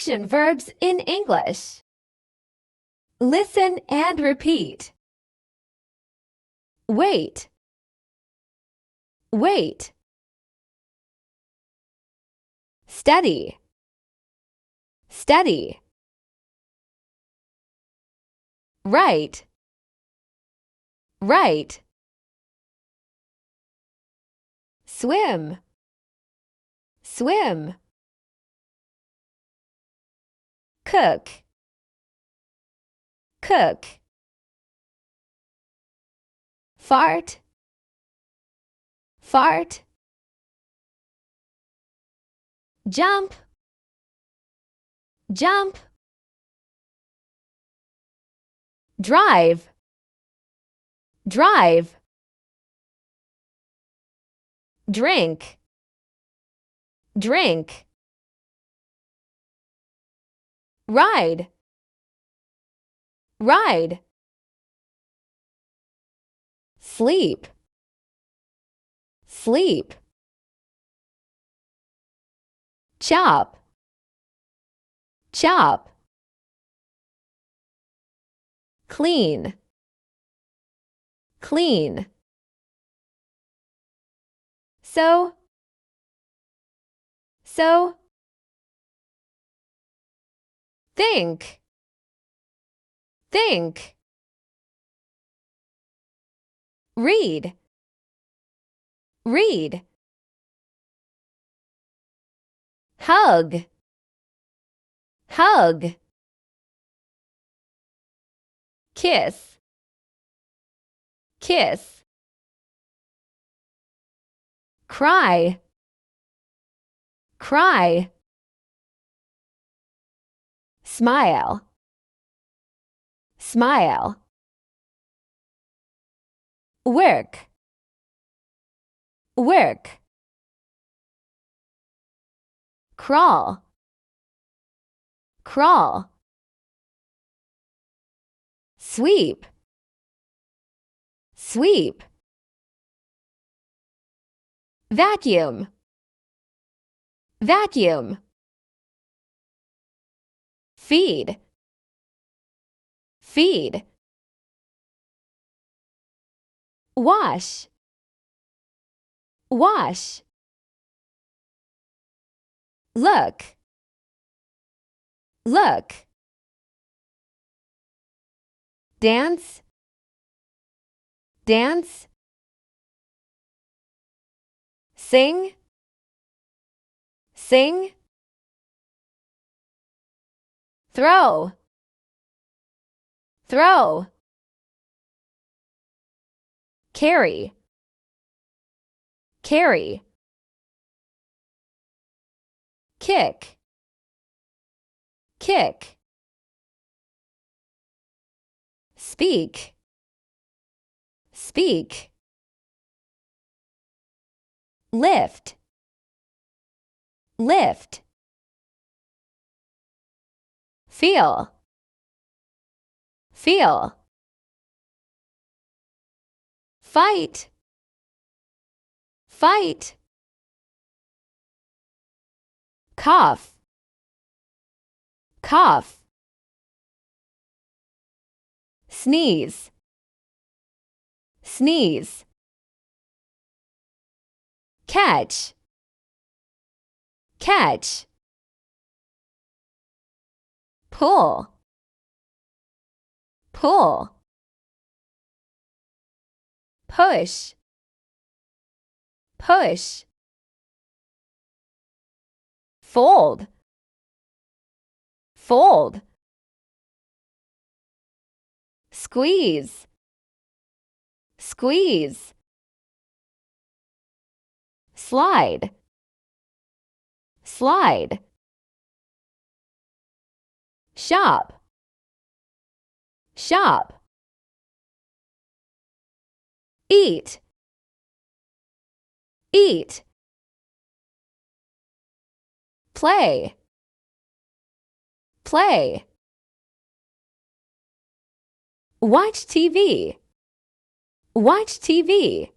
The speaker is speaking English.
Action verbs in English. Listen and repeat. Wait. Wait. Study. Study. Write. Write. Swim. Swim. Cook. Cook. Fart. Fart. Jump. Jump. Drive. Drive. Drink. Drink. Ride. Ride. Sleep. Sleep. Chop. Chop. Clean. Clean. So. Think. Think. Read. Read. Hug. Hug. Kiss. Kiss. Cry. Cry. Smile. Smile. Work. Work. Crawl. Crawl. Sweep. Sweep. Vacuum. Vacuum. Feed. Feed. Wash. Wash. Look. Look. Dance. Dance. Sing. Sing. Throw. Throw. Carry. Carry. Kick. Kick. Speak. Speak. Lift. Lift. Feel. Feel. Fight. Fight. Cough. Cough. Sneeze. Sneeze. Catch. Catch. Pull. Pull. Push. Push. Fold. Fold. Squeeze. Squeeze. Slide. Slide. Shop. Shop. Eat. Eat. Play. Play. Watch TV. Watch TV.